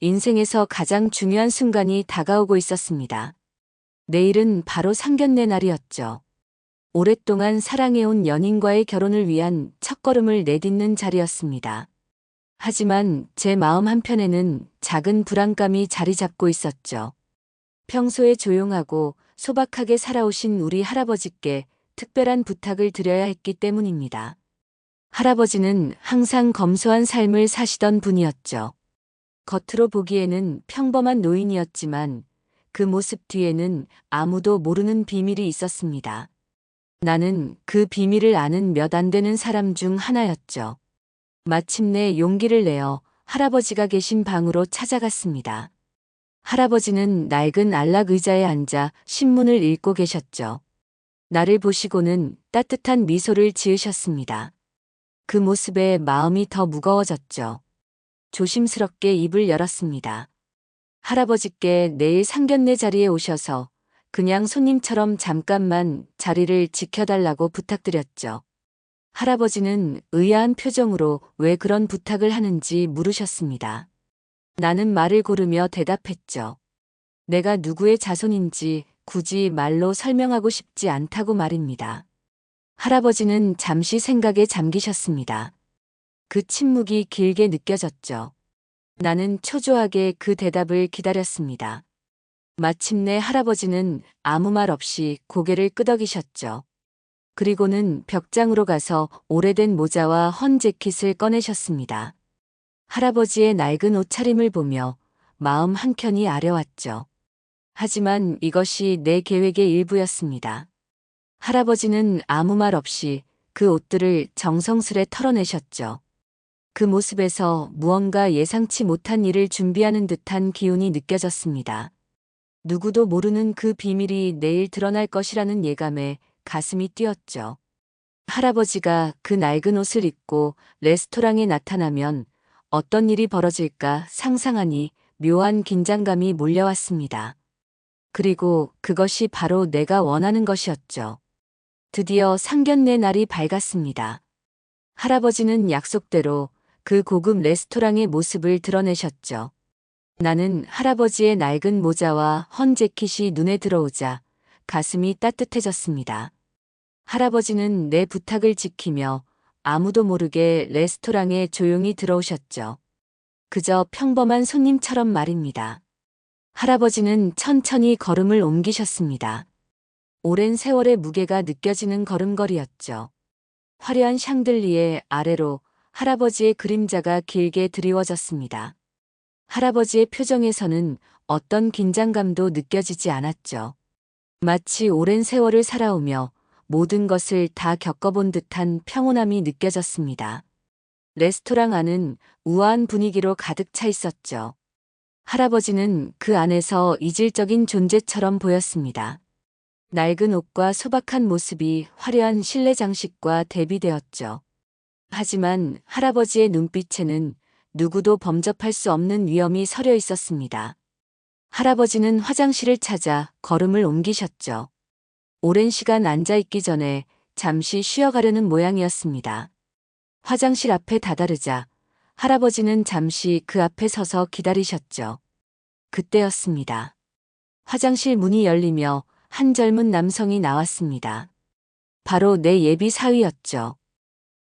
인생에서 가장 중요한 순간이 다가오고 있었습니다. 내일은 바로 상견례 날이었죠. 오랫동안 사랑해온 연인과의 결혼을 위한 첫걸음을 내딛는 자리였습니다. 하지만 제 마음 한편에는 작은 불안감이 자리 잡고 있었죠. 평소에 조용하고 소박하게 살아오신 우리 할아버지께 특별한 부탁을 드려야 했기 때문입니다. 할아버지는 항상 검소한 삶을 사시던 분이었죠. 겉으로 보기에는 평범한 노인이었지만 그 모습 뒤에는 아무도 모르는 비밀이 있었습니다. 나는 그 비밀을 아는 몇 안 되는 사람 중 하나였죠. 마침내 용기를 내어 할아버지가 계신 방으로 찾아갔습니다. 할아버지는 낡은 안락 의자에 앉아 신문을 읽고 계셨죠. 나를 보시고는 따뜻한 미소를 지으셨습니다. 그 모습에 마음이 더 무거워졌죠. 조심스럽게 입을 열었습니다. 할아버지께 내일 상견례 자리에 오셔서 그냥 손님처럼 잠깐만 자리를 지켜달라고 부탁드렸죠. 할아버지는 의아한 표정으로 왜 그런 부탁을 하는지 물으셨습니다. 나는 말을 고르며 대답했죠. 내가 누구의 자손인지 굳이 말로 설명하고 싶지 않다고 말입니다. 할아버지는 잠시 생각에 잠기셨습니다. 그 침묵이 길게 느껴졌죠. 나는 초조하게 그 대답을 기다렸습니다. 마침내 할아버지는 아무 말 없이 고개를 끄덕이셨죠. 그리고는 벽장으로 가서 오래된 모자와 헌 재킷을 꺼내셨습니다. 할아버지의 낡은 옷차림을 보며 마음 한켠이 아려왔죠. 하지만 이것이 내 계획의 일부였습니다. 할아버지는 아무 말 없이 그 옷들을 정성스레 털어내셨죠. 그 모습에서 무언가 예상치 못한 일을 준비하는 듯한 기운이 느껴졌습니다. 누구도 모르는 그 비밀이 내일 드러날 것이라는 예감에 가슴이 뛰었죠. 할아버지가 그 낡은 옷을 입고 레스토랑에 나타나면 어떤 일이 벌어질까 상상하니 묘한 긴장감이 몰려왔습니다. 그리고 그것이 바로 내가 원하는 것이었죠. 드디어 상견례 날이 밝았습니다. 할아버지는 약속대로 그 고급 레스토랑의 모습을 드러내셨죠. 나는 할아버지의 낡은 모자와 헌 재킷이 눈에 들어오자 가슴이 따뜻해졌습니다. 할아버지는 내 부탁을 지키며 아무도 모르게 레스토랑에 조용히 들어오셨죠. 그저 평범한 손님처럼 말입니다. 할아버지는 천천히 걸음을 옮기셨습니다. 오랜 세월의 무게가 느껴지는 걸음걸이였죠. 화려한 샹들리에 아래로 할아버지의 그림자가 길게 드리워졌습니다. 할아버지의 표정에서는 어떤 긴장감도 느껴지지 않았죠. 마치 오랜 세월을 살아오며 모든 것을 다 겪어본 듯한 평온함이 느껴졌습니다. 레스토랑 안은 우아한 분위기로 가득 차 있었죠. 할아버지는 그 안에서 이질적인 존재처럼 보였습니다. 낡은 옷과 소박한 모습이 화려한 실내 장식과 대비되었죠. 하지만 할아버지의 눈빛에는 누구도 범접할 수 없는 위험이 서려 있었습니다. 할아버지는 화장실을 찾아 걸음을 옮기셨죠. 오랜 시간 앉아있기 전에 잠시 쉬어가려는 모양이었습니다. 화장실 앞에 다다르자 할아버지는 잠시 그 앞에 서서 기다리셨죠. 그때였습니다. 화장실 문이 열리며 한 젊은 남성이 나왔습니다. 바로 내 예비 사위였죠.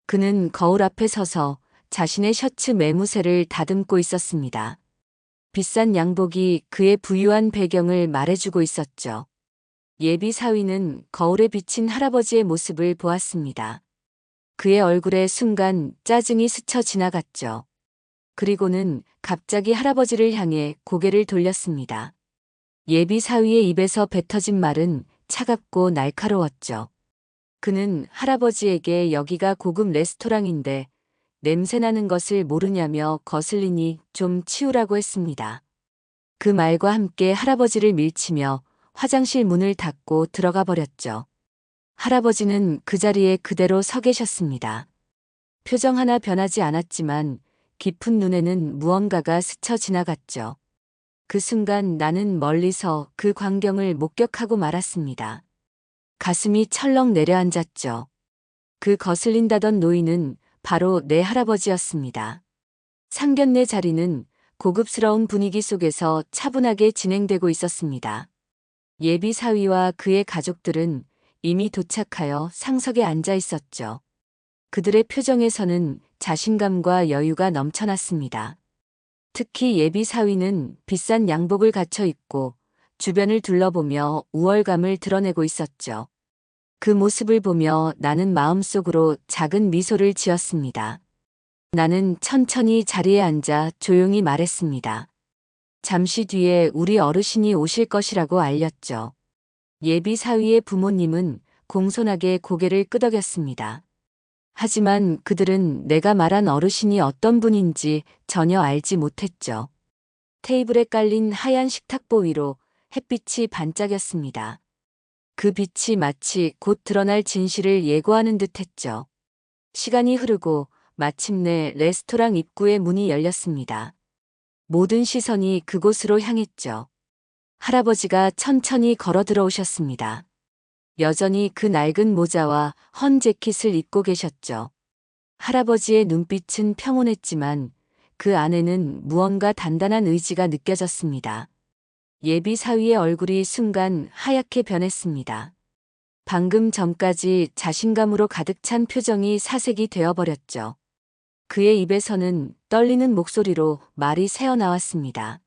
그는 거울 앞에 서서 자신의 셔츠 매무새를 다듬고 있었습니다. 비싼 양복이 그의 부유한 배경을 말해주고 있었죠. 예비 사위는 거울에 비친 할아버지의 모습을 보았습니다. 그의 얼굴에 순간 짜증이 스쳐 지나갔죠. 그리고는 갑자기 할아버지를 향해 고개를 돌렸습니다. 예비 사위의 입에서 뱉어진 말은 차갑고 날카로웠죠. 그는 할아버지에게 여기가 고급 레스토랑인데 냄새나는 것을 모르냐며 거슬리니 좀 치우라고 했습니다. 그 말과 함께 할아버지를 밀치며 화장실 문을 닫고 들어가 버렸죠. 할아버지는 그 자리에 그대로 서 계셨습니다. 표정 하나 변하지 않았지만 깊은 눈에는 무언가가 스쳐 지나갔죠. 그 순간 나는 멀리서 그 광경을 목격하고 말았습니다. 가슴이 철렁 내려앉았죠. 그 거슬린다던 노인은 바로 내 할아버지였습니다. 상견례 자리는 고급스러운 분위기 속에서 차분하게 진행되고 있었습니다. 예비 사위와 그의 가족들은 이미 도착하여 상석에 앉아 있었죠. 그들의 표정에서는 자신감과 여유가 넘쳐났습니다. 특히 예비 사위는 비싼 양복을 갖춰 입고 주변을 둘러보며 우월감을 드러내고 있었죠. 그 모습을 보며 나는 마음속으로 작은 미소를 지었습니다. 나는 천천히 자리에 앉아 조용히 말했습니다. 잠시 뒤에 우리 어르신이 오실 것이라고 알렸죠. 예비 사위의 부모님은 공손하게 고개를 끄덕였습니다. 하지만 그들은 내가 말한 어르신이 어떤 분인지 전혀 알지 못했죠. 테이블에 깔린 하얀 식탁보 위로 햇빛이 반짝였습니다. 그 빛이 마치 곧 드러날 진실을 예고하는 듯했죠. 시간이 흐르고 마침내 레스토랑 입구의 문이 열렸습니다. 모든 시선이 그곳으로 향했죠. 할아버지가 천천히 걸어 들어오셨습니다. 여전히 그 낡은 모자와 헌 재킷을 입고 계셨죠. 할아버지의 눈빛은 평온했지만 그 안에는 무언가 단단한 의지가 느껴졌습니다. 예비 사위의 얼굴이 순간 하얗게 변했습니다. 방금 전까지 자신감으로 가득 찬 표정이 사색이 되어버렸죠. 그의 입에서는 떨리는 목소리로 말이 새어나왔습니다.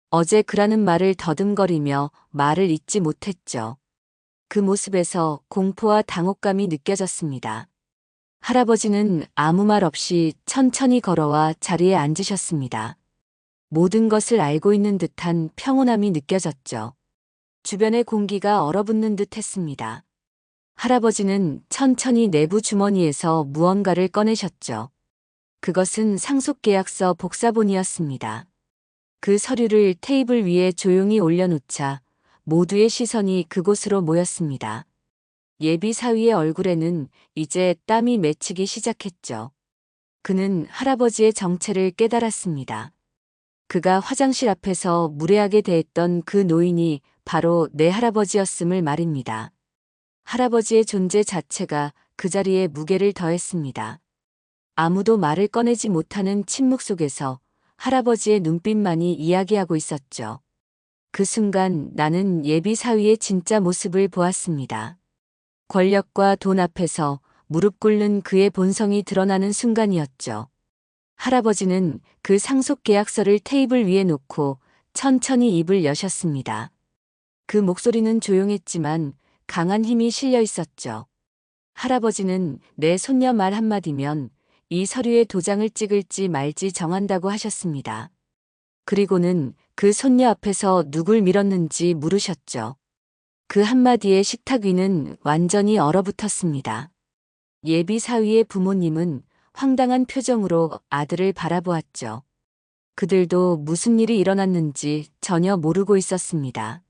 어제 그라는 말을 더듬거리며 말을 잇지 못했죠. 그 모습에서 공포와 당혹감이 느껴졌습니다. 할아버지는 아무 말 없이 천천히 걸어와 자리에 앉으셨습니다. 모든 것을 알고 있는 듯한 평온함이 느껴졌죠. 주변의 공기가 얼어붙는 듯 했습니다. 할아버지는 천천히 내부 주머니에서 무언가를 꺼내셨죠. 그것은 상속계약서 복사본이었습니다. 그 서류를 테이블 위에 조용히 올려놓자 모두의 시선이 그곳으로 모였습니다. 예비 사위의 얼굴에는 이제 땀이 맺히기 시작했죠. 그는 할아버지의 정체를 깨달았습니다. 그가 화장실 앞에서 무례하게 대했던 그 노인이 바로 내 할아버지였음을 말입니다. 할아버지의 존재 자체가 그 자리에 무게를 더했습니다. 아무도 말을 꺼내지 못하는 침묵 속에서 할아버지의 눈빛만이 이야기하고 있었죠. 그 순간 나는 예비 사위의 진짜 모습을 보았습니다. 권력과 돈 앞에서 무릎 꿇는 그의 본성이 드러나는 순간이었죠. 할아버지는 그 상속 계약서를 테이블 위에 놓고 천천히 입을 여셨습니다. 그 목소리는 조용했지만 강한 힘이 실려 있었죠. 할아버지는 내 손녀 말 한마디면 이 서류에 도장을 찍을지 말지 정한다고 하셨습니다. 그리고는 그 손녀 앞에서 누굴 밀었는지 물으셨죠. 그 한마디에 식탁 위는 완전히 얼어붙었습니다. 예비 사위의 부모님은 황당한 표정으로 아들을 바라보았죠. 그들도 무슨 일이 일어났는지 전혀 모르고 있었습니다.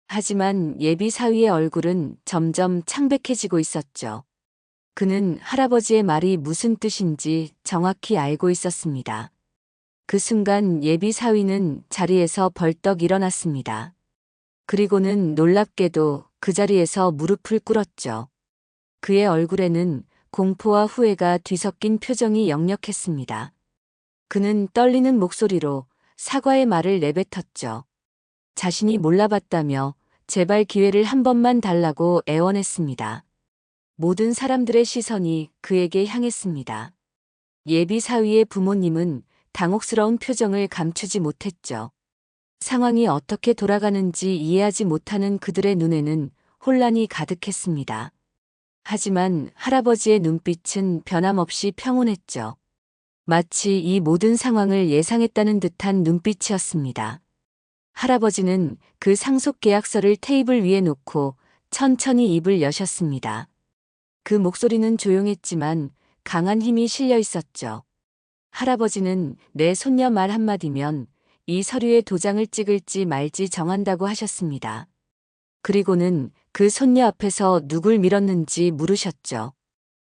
하지만 예비 사위의 얼굴은 점점 창백해지고 있었죠. 그는 할아버지의 말이 무슨 뜻인지 정확히 알고 있었습니다. 그 순간 예비 사위는 자리에서 벌떡 일어났습니다. 그리고는 놀랍게도 그 자리에서 무릎을 꿇었죠. 그의 얼굴에는 공포와 후회가 뒤섞인 표정이 역력했습니다. 그는 떨리는 목소리로 사과의 말을 내뱉었죠. 자신이 몰라봤다며 제발 기회를 한 번만 달라고 애원했습니다. 모든 사람들의 시선이 그에게 향했습니다. 예비 사위의 부모님은 당혹스러운 표정을 감추지 못했죠. 상황이 어떻게 돌아가는지 이해하지 못하는 그들의 눈에는 혼란이 가득했습니다. 하지만 할아버지의 눈빛은 변함없이 평온했죠. 마치 이 모든 상황을 예상했다는 듯한 눈빛이었습니다. 할아버지는 그 상속 계약서를 테이블 위에 놓고 천천히 입을 여셨습니다. 그 목소리는 조용했지만 강한 힘이 실려 있었죠. 할아버지는 내 손녀 말 한마디면 이 서류에 도장을 찍을지 말지 정한다고 하셨습니다. 그리고는 그 손녀 앞에서 누굴 밀었는지 물으셨죠.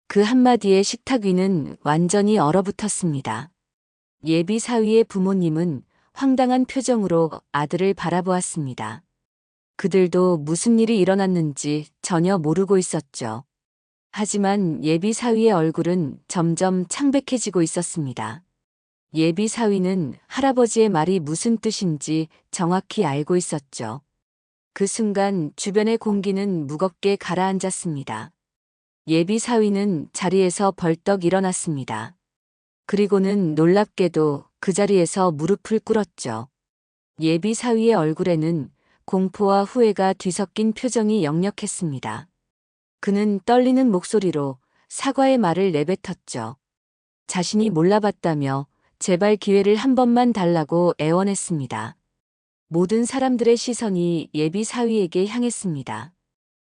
그 한마디에 식탁 위는 완전히 얼어붙었습니다. 예비 사위의 부모님은 황당한 표정으로 아들을 바라보았습니다. 그들도 무슨 일이 일어났는지 전혀 모르고 있었죠. 하지만 예비 사위의 얼굴은 점점 창백해지고 있었습니다. 예비 사위는 할아버지의 말이 무슨 뜻인지 정확히 알고 있었죠. 그 순간 주변의 공기는 무겁게 가라앉았습니다. 예비 사위는 자리에서 벌떡 일어났습니다. 그리고는 놀랍게도 그 자리에서 무릎을 꿇었죠. 예비 사위의 얼굴에는 공포와 후회가 뒤섞인 표정이 역력했습니다. 그는 떨리는 목소리로 사과의 말을 내뱉었죠. 자신이 몰라봤다며 제발 기회를 한 번만 달라고 애원했습니다. 모든 사람들의 시선이 예비 사위에게 향했습니다.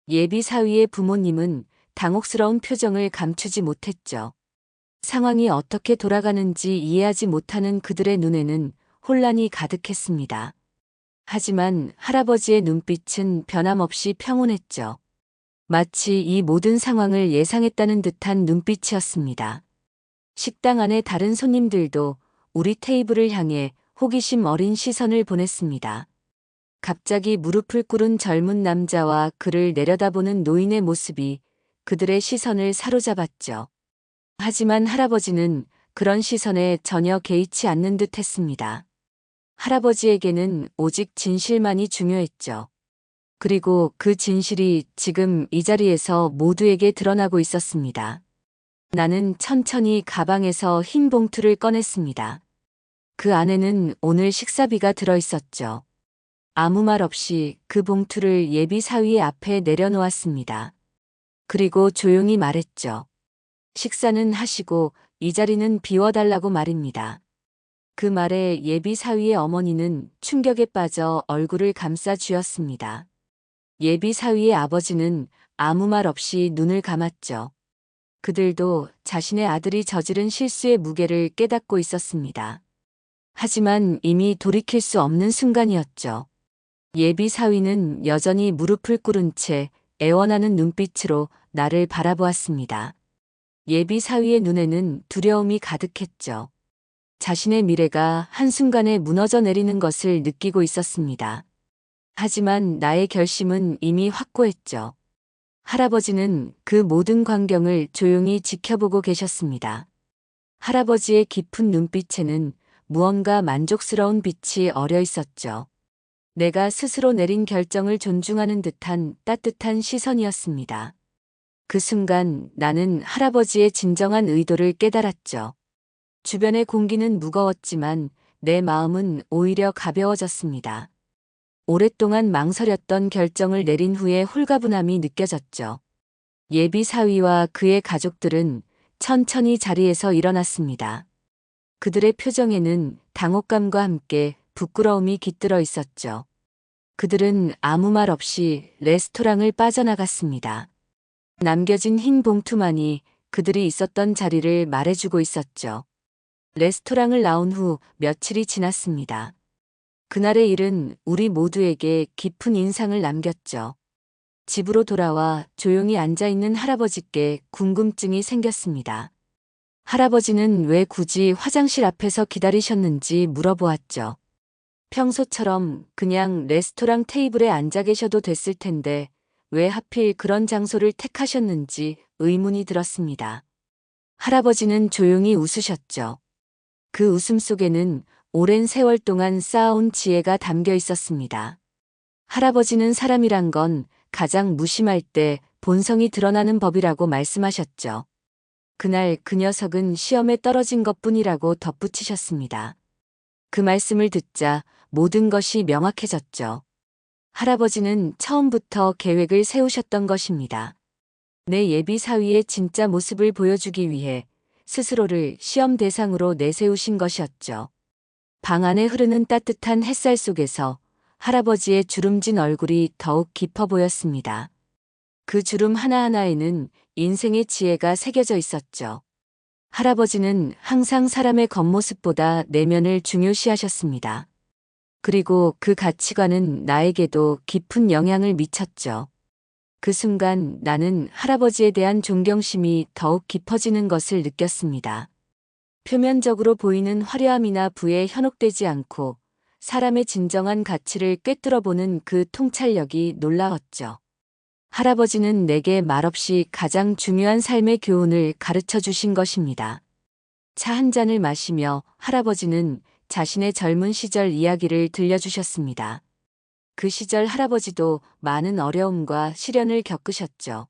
예비 사위의 부모님은 당혹스러운 표정을 감추지 못했죠. 상황이 어떻게 돌아가는지 이해하지 못하는 그들의 눈에는 혼란이 가득했습니다. 하지만 할아버지의 눈빛은 변함없이 평온했죠. 마치 이 모든 상황을 예상했다는 듯한 눈빛이었습니다. 식당 안의 다른 손님들도 우리 테이블을 향해 호기심 어린 시선을 보냈습니다. 갑자기 무릎을 꿇은 젊은 남자와 그를 내려다보는 노인의 모습이 그들의 시선을 사로잡았죠. 하지만 할아버지는 그런 시선에 전혀 개의치 않는 듯 했습니다. 할아버지에게는 오직 진실만이 중요했죠. 그리고 그 진실이 지금 이 자리에서 모두에게 드러나고 있었습니다. 나는 천천히 가방에서 흰 봉투를 꺼냈습니다. 그 안에는 오늘 식사비가 들어 있었죠. 아무 말 없이 그 봉투를 예비 사위의 앞에 내려놓았습니다. 그리고 조용히 말했죠. 식사는 하시고 이 자리는 비워달라고 말입니다. 그 말에 예비 사위의 어머니는 충격에 빠져 얼굴을 감싸 쥐었습니다. 예비 사위의 아버지는 아무 말 없이 눈을 감았죠. 그들도 자신의 아들이 저지른 실수의 무게를 깨닫고 있었습니다. 하지만 이미 돌이킬 수 없는 순간이었죠. 예비 사위는 여전히 무릎을 꿇은 채 애원하는 눈빛으로 나를 바라보았습니다. 예비 사위의 눈에는 두려움이 가득했죠. 자신의 미래가 한순간에 무너져 내리는 것을 느끼고 있었습니다. 하지만 나의 결심은 이미 확고했죠. 할아버지는 그 모든 광경을 조용히 지켜보고 계셨습니다. 할아버지의 깊은 눈빛에는 무언가 만족스러운 빛이 어려 있었죠. 내가 스스로 내린 결정을 존중하는 듯한 따뜻한 시선이었습니다. 그 순간 나는 할아버지의 진정한 의도를 깨달았죠. 주변의 공기는 무거웠지만 내 마음은 오히려 가벼워졌습니다. 오랫동안 망설였던 결정을 내린 후에 홀가분함이 느껴졌죠. 예비 사위와 그의 가족들은 천천히 자리에서 일어났습니다. 그들의 표정에는 당혹감과 함께 부끄러움이 깃들어 있었죠. 그들은 아무 말 없이 레스토랑을 빠져나갔습니다. 남겨진 흰 봉투만이 그들이 있었던 자리를 말해주고 있었죠. 레스토랑을 나온 후 며칠이 지났습니다. 그날의 일은 우리 모두에게 깊은 인상을 남겼죠. 집으로 돌아와 조용히 앉아있는 할아버지께 궁금증이 생겼습니다. 할아버지는 왜 굳이 화장실 앞에서 기다리셨는지 물어보았죠. 평소처럼 그냥 레스토랑 테이블에 앉아 계셔도 됐을 텐데 왜 하필 그런 장소를 택하셨는지 의문이 들었습니다. 할아버지는 조용히 웃으셨죠. 그 웃음 속에는 오랜 세월 동안 쌓아온 지혜가 담겨 있었습니다. 할아버지는 사람이란 건 가장 무심할 때 본성이 드러나는 법이라고 말씀하셨죠. 그날 그 녀석은 시험에 떨어진 것뿐이라고 덧붙이셨습니다. 그 말씀을 듣자 모든 것이 명확해졌죠. 할아버지는 처음부터 계획을 세우셨던 것입니다. 내 예비 사위의 진짜 모습을 보여주기 위해 스스로를 시험 대상으로 내세우신 것이었죠. 방 안에 흐르는 따뜻한 햇살 속에서 할아버지의 주름진 얼굴이 더욱 깊어 보였습니다. 그 주름 하나하나에는 인생의 지혜가 새겨져 있었죠. 할아버지는 항상 사람의 겉모습보다 내면을 중요시하셨습니다. 그리고 그 가치관은 나에게도 깊은 영향을 미쳤죠. 그 순간 나는 할아버지에 대한 존경심이 더욱 깊어지는 것을 느꼈습니다. 표면적으로 보이는 화려함이나 부에 현혹되지 않고 사람의 진정한 가치를 꿰뚫어보는 그 통찰력이 놀라웠죠. 할아버지는 내게 말없이 가장 중요한 삶의 교훈을 가르쳐 주신 것입니다. 차 한 잔을 마시며 할아버지는 자신의 젊은 시절 이야기를 들려주셨습니다. 그 시절 할아버지도 많은 어려움과 시련을 겪으셨죠.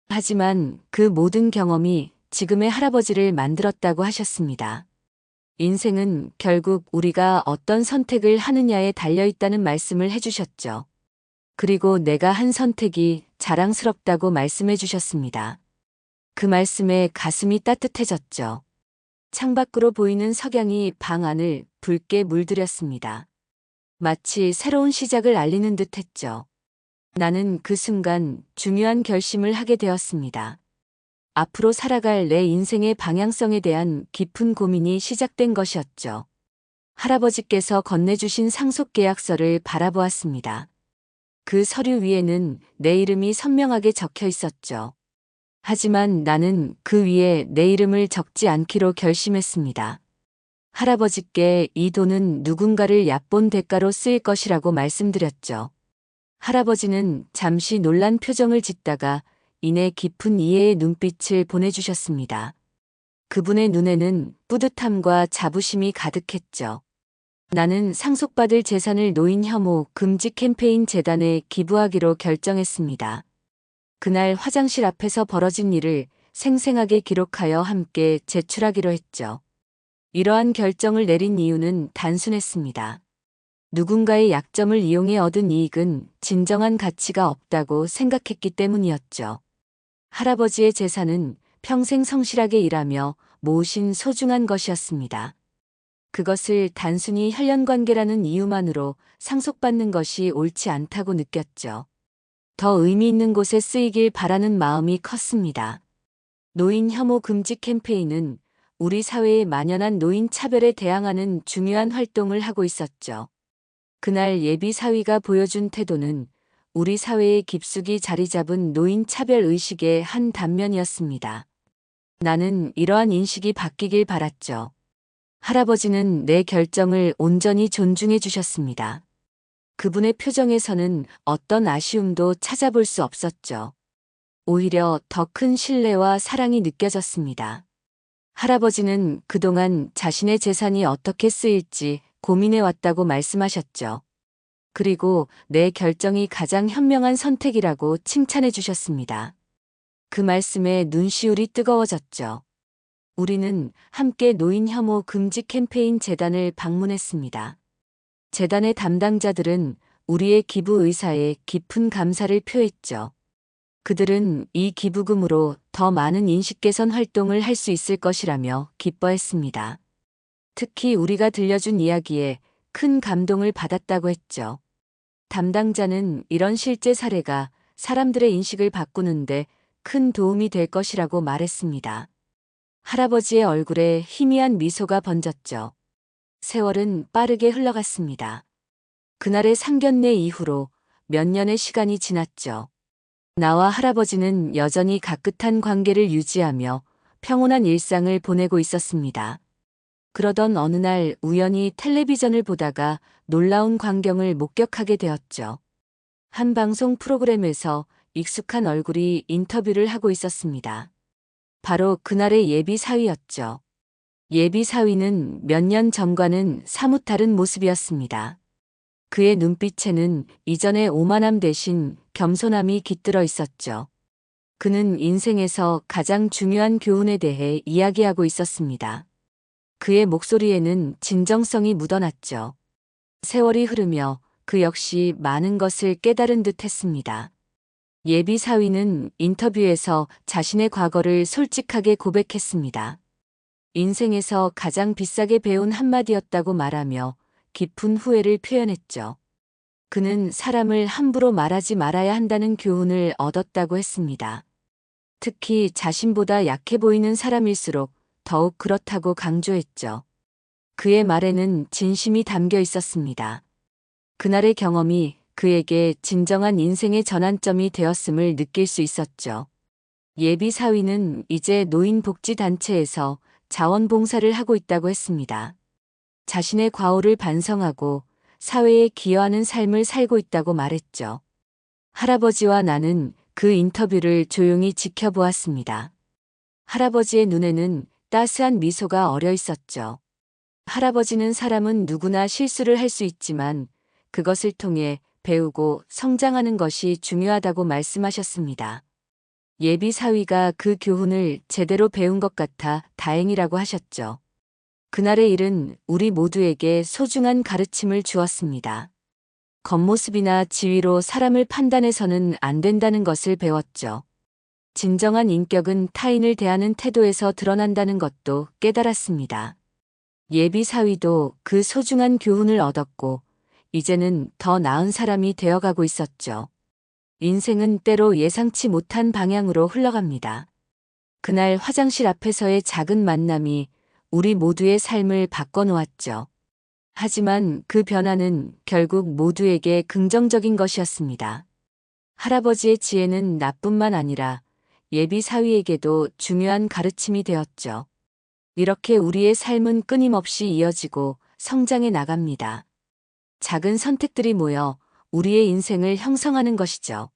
하지만 그 모든 경험이 지금의 할아버지를 만들었다고 하셨습니다. 인생은 결국 우리가 어떤 선택을 하느냐에 달려있다는 말씀을 해주셨죠. 그리고 내가 한 선택이 자랑스럽다고 말씀해 주셨습니다. 그 말씀에 가슴이 따뜻해졌죠. 창밖으로 보이는 석양이 방 안을 붉게 물들였습니다. 마치 새로운 시작을 알리는 듯 했죠. 나는 그 순간 중요한 결심을 하게 되었습니다. 앞으로 살아갈 내 인생의 방향성에 대한 깊은 고민이 시작된 것이었죠. 할아버지께서 건네주신 상속계약서를 바라보았습니다. 그 서류 위에는 내 이름이 선명하게 적혀 있었죠. 하지만 나는 그 위에 내 이름을 적지 않기로 결심했습니다. 할아버지께 이 돈은 누군가를 얕본 대가로 쓰일 것이라고 말씀드렸죠. 할아버지는 잠시 놀란 표정을 짓다가 이내 깊은 이해의 눈빛을 보내주셨습니다. 그분의 눈에는 뿌듯함과 자부심이 가득했죠. 나는 상속받을 재산을 노인 혐오 금지 캠페인 재단에 기부하기로 결정했습니다. 그날 화장실 앞에서 벌어진 일을 생생하게 기록하여 함께 제출하기로 했죠. 이러한 결정을 내린 이유는 단순했습니다. 누군가의 약점을 이용해 얻은 이익은 진정한 가치가 없다고 생각했기 때문이었죠. 할아버지의 재산은 평생 성실하게 일하며 모으신 소중한 것이었습니다. 그것을 단순히 혈연관계라는 이유만으로 상속받는 것이 옳지 않다고 느꼈죠. 더 의미 있는 곳에 쓰이길 바라는 마음이 컸습니다. 노인 혐오 금지 캠페인은 우리 사회에 만연한 노인 차별에 대항하는 중요한 활동을 하고 있었죠. 그날 예비 사위가 보여준 태도는 우리 사회에 깊숙이 자리 잡은 노인 차별 의식의 한 단면이었습니다. 나는 이러한 인식이 바뀌길 바랐죠. 할아버지는 내 결정을 온전히 존중해 주셨습니다. 그분의 표정에서는 어떤 아쉬움도 찾아볼 수 없었죠. 오히려 더 큰 신뢰와 사랑이 느껴졌습니다. 할아버지는 그동안 자신의 재산이 어떻게 쓰일지 고민해 왔다고 말씀하셨죠. 그리고 내 결정이 가장 현명한 선택이라고 칭찬해 주셨습니다. 그 말씀에 눈시울이 뜨거워졌죠. 우리는 함께 노인 혐오 금지 캠페인 재단을 방문했습니다. 재단의 담당자들은 우리의 기부 의사에 깊은 감사를 표했죠. 그들은 이 기부금으로 더 많은 인식 개선 활동을 할 수 있을 것이라며 기뻐했습니다. 특히 우리가 들려준 이야기에 큰 감동을 받았다고 했죠. 담당자는 이런 실제 사례가 사람들의 인식을 바꾸는데 큰 도움이 될 것이라고 말했습니다. 할아버지의 얼굴에 희미한 미소가 번졌죠. 세월은 빠르게 흘러갔습니다. 그날의 상견례 이후로 몇 년의 시간이 지났죠. 나와 할아버지는 여전히 가끗한 관계를 유지하며 평온한 일상을 보내고 있었습니다. 그러던 어느 날 우연히 텔레비전을 보다가 놀라운 광경을 목격하게 되었죠. 한 방송 프로그램에서 익숙한 얼굴이 인터뷰를 하고 있었습니다. 바로 그날의 예비 사위였죠. 예비 사위는 몇 년 전과는 사뭇 다른 모습이었습니다. 그의 눈빛에는 이전의 오만함 대신 겸손함이 깃들어 있었죠. 그는 인생에서 가장 중요한 교훈에 대해 이야기하고 있었습니다. 그의 목소리에는 진정성이 묻어났죠. 세월이 흐르며 그 역시 많은 것을 깨달은 듯 했습니다. 예비 사위는 인터뷰에서 자신의 과거를 솔직하게 고백했습니다. 인생에서 가장 비싸게 배운 한마디였다고 말하며 깊은 후회를 표현했죠. 그는 사람을 함부로 말하지 말아야 한다는 교훈을 얻었다고 했습니다. 특히 자신보다 약해 보이는 사람일수록 더욱 그렇다고 강조했죠. 그의 말에는 진심이 담겨 있었습니다. 그날의 경험이 그에게 진정한 인생의 전환점이 되었음을 느낄 수 있었죠. 예비 사위는 이제 노인복지단체에서 자원봉사를 하고 있다고 했습니다. 자신의 과오를 반성하고 사회에 기여하는 삶을 살고 있다고 말했죠. 할아버지와 나는 그 인터뷰를 조용히 지켜보았습니다. 할아버지의 눈에는 따스한 미소가 어려 있었죠. 할아버지는 사람은 누구나 실수를 할 수 있지만 그것을 통해 배우고 성장하는 것이 중요하다고 말씀하셨습니다. 예비 사위가 그 교훈을 제대로 배운 것 같아 다행이라고 하셨죠. 그날의 일은 우리 모두에게 소중한 가르침을 주었습니다. 겉모습이나 지위로 사람을 판단해서는 안 된다는 것을 배웠죠. 진정한 인격은 타인을 대하는 태도에서 드러난다는 것도 깨달았습니다. 예비 사위도 그 소중한 교훈을 얻었고, 이제는 더 나은 사람이 되어가고 있었죠. 인생은 때로 예상치 못한 방향으로 흘러갑니다. 그날 화장실 앞에서의 작은 만남이 우리 모두의 삶을 바꿔놓았죠. 하지만 그 변화는 결국 모두에게 긍정적인 것이었습니다. 할아버지의 지혜는 나뿐만 아니라 예비 사위에게도 중요한 가르침이 되었죠. 이렇게 우리의 삶은 끊임없이 이어지고 성장해 나갑니다. 작은 선택들이 모여 우리의 인생을 형성하는 것이죠.